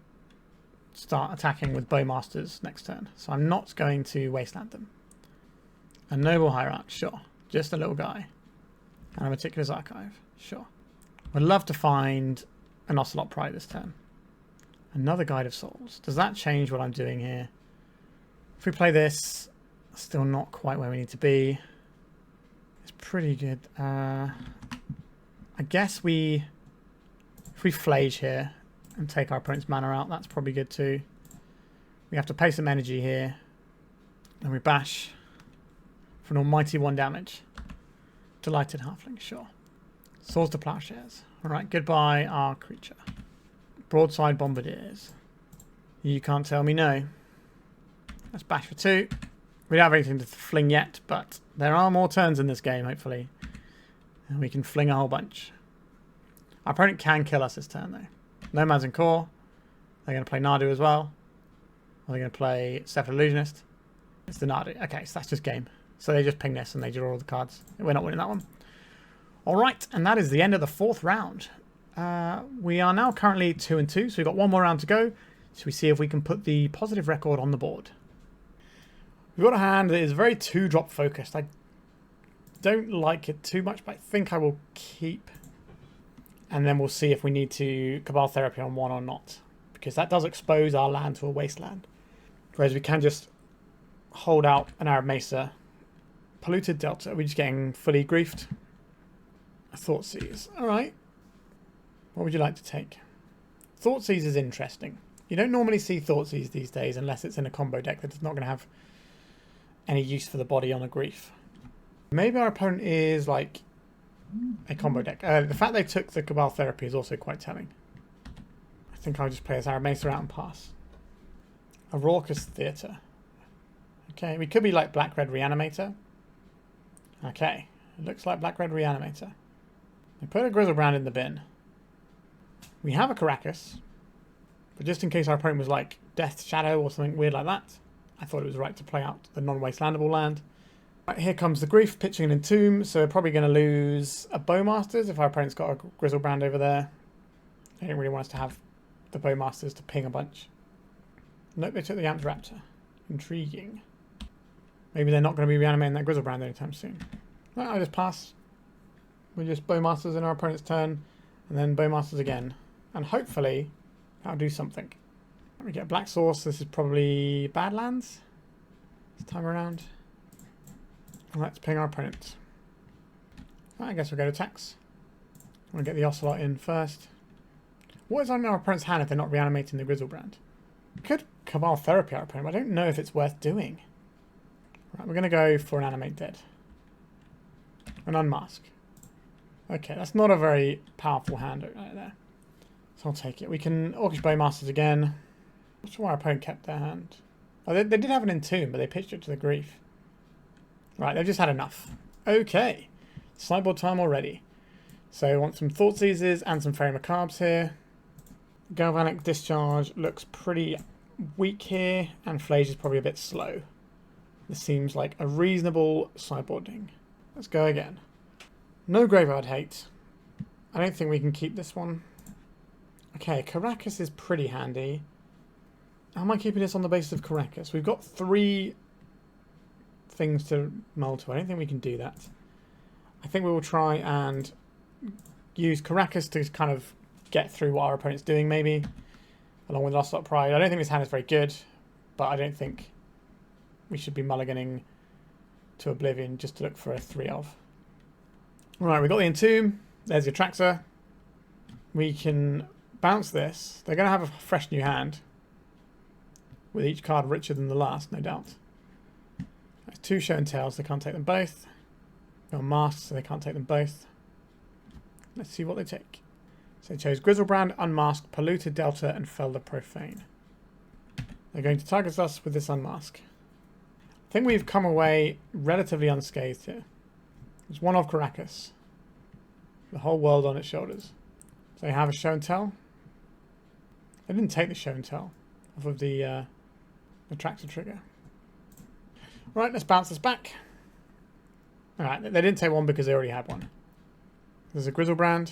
start attacking with Bowmasters next turn. So I'm not going to Wasteland them. A Noble Hierarch, sure. Just a little guy. And a Meticulous Archive, sure. Would love to find an Ocelot Pride this turn. Another Guide of Souls. Does that change what I'm doing here? If we play this, still not quite where we need to be. It's pretty good. I guess if we Phlage here and take our opponent's mana out, that's probably good too. We have to pay some energy here. And we bash for an almighty 1 damage. Delighted Halfling, sure. Swords to Plowshares. Alright, goodbye our creature. Broadside Bombardiers. You can't tell me no. Let's bash for 2. We don't have anything to fling yet, but there are more turns in this game, hopefully. And we can fling a whole bunch. Our opponent can kill us this turn, though. Nomads and Core. They're going to play Nardu as well. Or they're going to play Steph Illusionist. It's the Nardu. Okay, so that's just game. So they just ping this and they draw all the cards. We're not winning that one. Alright, and that is the end of the 4th round. We are now currently 2-2, so we've got 1 more round to go. So we see if we can put the positive record on the board. We've got a hand that is very 2-drop focused. I don't like it too much, but I think I will keep. And then we'll see if we need to Cabal Therapy on 1 or not. Because that does expose our land to a Wasteland. Whereas we can just hold out an Arid Mesa. Polluted Delta. Are we just getting fully griefed? A Thoughtseize. Alright. What would you like to take? Thoughtseize is interesting. You don't normally see Thoughtseize these days unless it's in a combo deck that's not going to have any use for the body on a grief. Maybe our opponent is like a combo deck. The fact they took the Cabal Therapy is also quite telling. I think I'll just play as Arid Mesa out and pass. A Raucous Theatre. Okay, we could be like Black-Red Reanimator. Okay, it looks like Black-Red Reanimator. We put a Grizzlebrand in the bin. We have a Karakas, but just in case our opponent was like Death Shadow or something weird like that, I thought it was right to play out the non-wastelandable land. Right, here comes the Grief, pitching an Entomb, so we're probably going to lose a Bowmasters if our opponent's got a Grizzlebrand over there. They didn't really want us to have the Bowmasters to ping a bunch. Nope, they took the Amped Raptor. Intriguing. Maybe they're not going to be reanimating that Grizzlebrand anytime soon. Right, I'll just pass. We just Bowmasters in our opponent's turn, and then Bowmasters again. And hopefully, that'll do something. We get Black Source. This is probably Badlands this time around. Let's ping our opponent. I guess we'll go to attacks. We'll get the Ocelot in first. What is on our opponent's hand if they're not reanimating the Grizzlebrand? We could Cabal Therapy our opponent, but I don't know if it's worth doing. Right, we're going to go for an Animate Dead. An Unmask. Okay, that's not a very powerful hand right there. So I'll take it. We can Orcish Bowmasters again. Not sure why our opponent kept their hand. Oh, they did have an Entomb, but they pitched it to the Grief. Right, they've just had enough. Okay. Sideboard time already. So I want some Thoughtseizes and some Faerie Macabres here. Galvanic Discharge looks pretty weak here, and Phlage is probably a bit slow. This seems like a reasonable sideboarding. Let's go again. No Graveyard Hate. I don't think we can keep this one. Okay, Karakas is pretty handy. How am I keeping this on the basis of Karakas? We've got 3 things to mull to. I don't think we can do that. I think we will try and use Karakas to kind of get through what our opponent's doing, maybe, along with Ocelot Pride. I don't think this hand is very good, but I don't think we should be mulliganing to Oblivion just to look for a 3 of. Right, we've got the Entomb. There's the Atraxa. We can bounce this. They're going to have a fresh new hand, with each card richer than the last, no doubt. Let's 2 show and tells, they can't take them both. They're unmasked, so they can't take them both. Let's see what they take. So they chose Grizzlebrand, Unmasked, Polluted Delta, and Felder Profane. They're going to target us with this unmask. I think we've come away relatively unscathed here. There's one of Karakas. The whole world on its shoulders. So they have a show and tell. They didn't take the show and tell off of the tractor trigger. Right, let's bounce this back. Alright, they didn't take one because they already had one. There's a Grizzlebrand.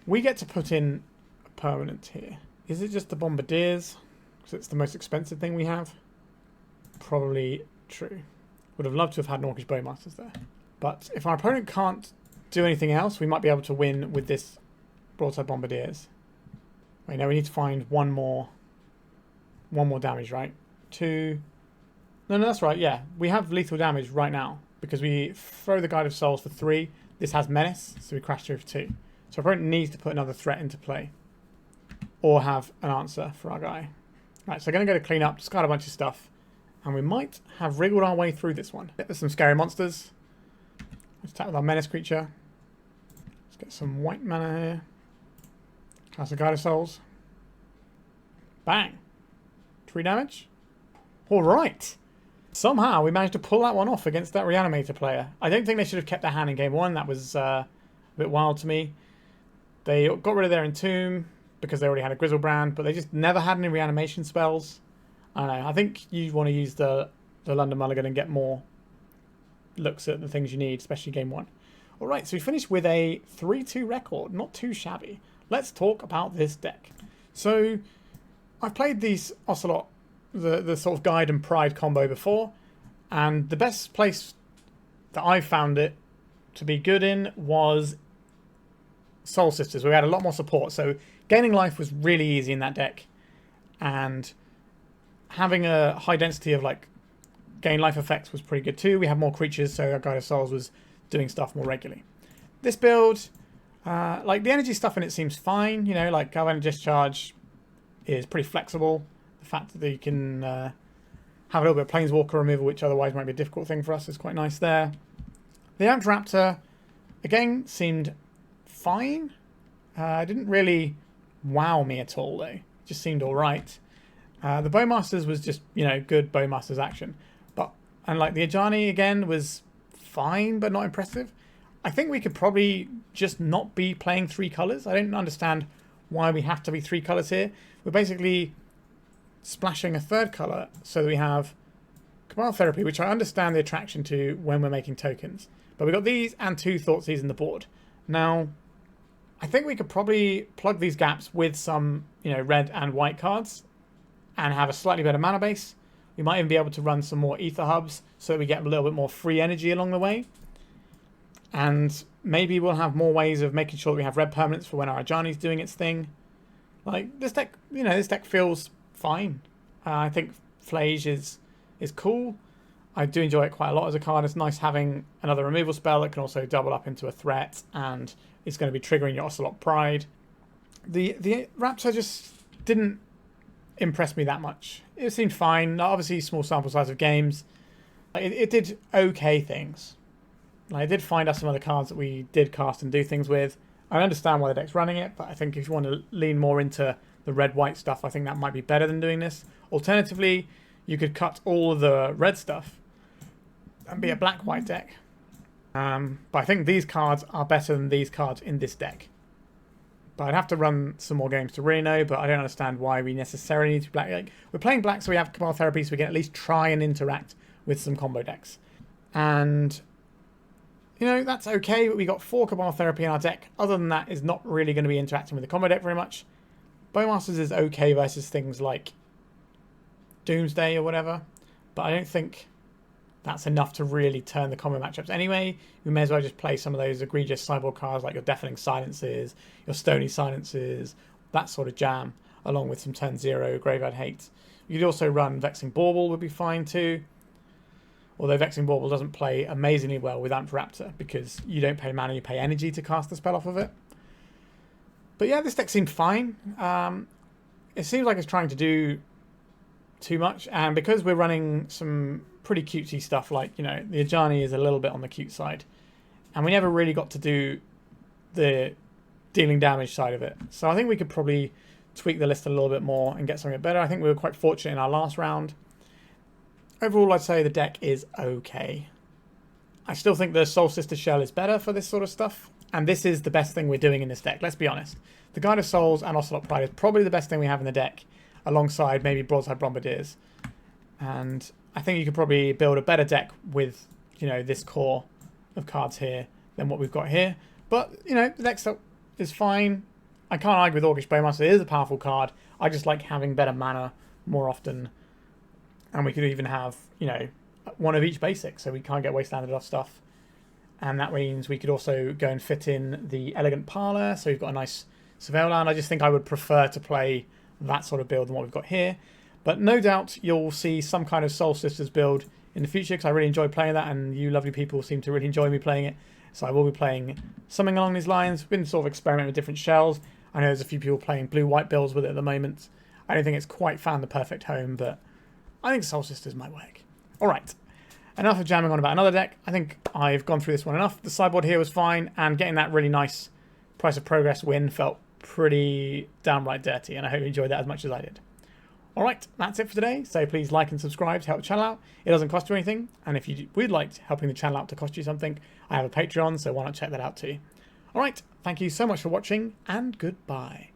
We get to put in a permanent here. Is it just the Bombardiers? Because it's the most expensive thing we have? Probably true. Would have loved to have had an Orcish Bowmasters there. But if our opponent can't do anything else, we might be able to win with this Broadside Bombardiers. Wait, no, we need to find one more damage, right? 2. No, that's right, yeah. We have lethal damage right now because we throw the Guide of Souls for 3. This has Menace, so we crash through for 2. So our opponent needs to put another threat into play. Or have an answer for our guy. Right, so I'm going to go to clean up, discard a bunch of stuff. And we might have wriggled our way through this one. There's some scary monsters. Let's attack with our Menace creature. Let's get some white mana here. Cast a Guide of Souls. Bang. 3 damage. Alright. Somehow we managed to pull that one off against that Reanimator player. I don't think they should have kept their hand in game 1. That was a bit wild to me. They got rid of their Entomb because they already had a Grizzlebrand, but they just never had any reanimation spells. I don't know. I think you want to use the London Mulligan and get more looks at the things you need, especially game 1. Alright, so we finished with a 3-2 record. Not too shabby. Let's talk about this deck. So, I've played these Ocelot, the sort of Guide and Pride combo before, and the best place that I found it to be good in was Soul Sisters. We had a lot more support, so gaining life was really easy in that deck, and having a high density of like gain life effects was pretty good too. We have more creatures, so our Guide of Souls was doing stuff more regularly. This build, like the energy stuff in it seems fine, you know, like Galvanic Discharge is pretty flexible. The fact that you can have a little bit of Planeswalker removal, which otherwise might be a difficult thing for us, is quite nice there. The Amped Raptor, again, seemed fine. Didn't really wow me at all, though. Just seemed alright. The Bowmasters was just, you know, good Bowmasters action. And like the Ajani, again, was fine, but not impressive. I think we could probably just not be playing 3 colours. I don't understand why we have to be 3 colours here. We're basically splashing a 3rd colour so that we have Cabal Therapy, which I understand the attraction to when we're making tokens. But we've got these and 2 Thoughtseize in the board. Now, I think we could probably plug these gaps with some, you know, red and white cards and have a slightly better mana base. We might even be able to run some more Aether Hubs so that we get a little bit more free energy along the way. And maybe we'll have more ways of making sure that we have red permanents for when our Ajani's doing its thing. Like, this deck, you know, this deck feels fine. I think Phlage is cool. I do enjoy it quite a lot as a card. It's nice having another removal spell that can also double up into a threat, and it's going to be triggering your Ocelot Pride. The Raptor just didn't impress me that much. It seemed fine. Obviously, small sample size of games. It did okay things. Like, it did find us some other cards that we did cast and do things with. I understand why the deck's running it, but I think if you want to lean more into the red-white stuff, I think that might be better than doing this. Alternatively, you could cut all of the red stuff and be a black-white deck. But I think these cards are better than these cards in this deck. But I'd have to run some more games to really know, but I don't understand why we necessarily need to be black. Like, we're playing black, so we have Cabal Therapy, so we can at least try and interact with some combo decks. And, you know, that's okay, but we got 4 Cabal Therapy in our deck. Other than that, is not really going to be interacting with the combo deck very much. Bowmasters is okay versus things like Doomsday or whatever, but I don't think that's enough to really turn the combo matchups anyway. We may as well just play some of those egregious sideboard cards like your Deafening Silences, your Stony Silences, that sort of jam, along with some turn 0 Graveyard Hate. You could also run Vexing Bauble, would be fine too. Although Vexing Bauble doesn't play amazingly well with Amped Raptor because you don't pay mana, you pay energy to cast the spell off of it. But yeah, this deck seemed fine. It seems like it's trying to do too much, and because we're running some pretty cutesy stuff like, you know, the Ajani is a little bit on the cute side. And we never really got to do the dealing damage side of it. So I think we could probably tweak the list a little bit more and get something better. I think we were quite fortunate in our last round. Overall, I'd say the deck is okay. I still think the Soul Sister Shell is better for this sort of stuff. And this is the best thing we're doing in this deck, let's be honest. The Guide of Souls and Ocelot Pride is probably the best thing we have in the deck, alongside maybe Broadside Bombardiers. And I think you could probably build a better deck with, you know, this core of cards here than what we've got here. But, you know, the deck is fine. I can't argue with Orcish Bowmasters. It is a powerful card. I just like having better mana more often. And we could even have, you know, one of each basic, so we can't get wastelanded off stuff. And that means we could also go and fit in the Elegant Parlor, so we've got a nice Surveil land. I just think I would prefer to play that sort of build than what we've got here. But no doubt you'll see some kind of Soul Sisters build in the future, because I really enjoy playing that, and you lovely people seem to really enjoy me playing it. So I will be playing something along these lines. We've been sort of experimenting with different shells. I know there's a few people playing blue-white builds with it at the moment. I don't think it's quite found the perfect home, but I think Soul Sisters might work. Alright, enough of jamming on about another deck. I think I've gone through this one enough. The sideboard here was fine, and getting that really nice Price of Progress win felt pretty downright dirty, and I hope you enjoyed that as much as I did. Alright, that's it for today. So please like and subscribe to help the channel out. It doesn't cost you anything, and if you would like helping the channel out to cost you something, I have a Patreon, so why not check that out too. Alright, thank you so much for watching, and goodbye.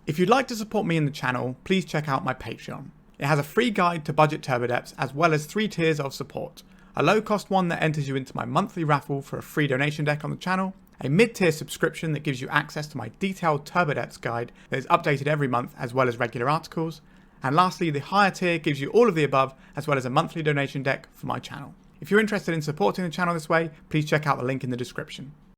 If you'd like to support me in the channel, please check out my Patreon. It has a free guide to budget turbo depths, as well as 3 tiers of support. A low cost one that enters you into my monthly raffle for a free donation deck on the channel, a mid-tier subscription that gives you access to my detailed turbo depths guide that is updated every month, as well as regular articles, and lastly the higher tier gives you all of the above, as well as a monthly donation deck for my channel. If you're interested in supporting the channel this way, please check out the link in the description.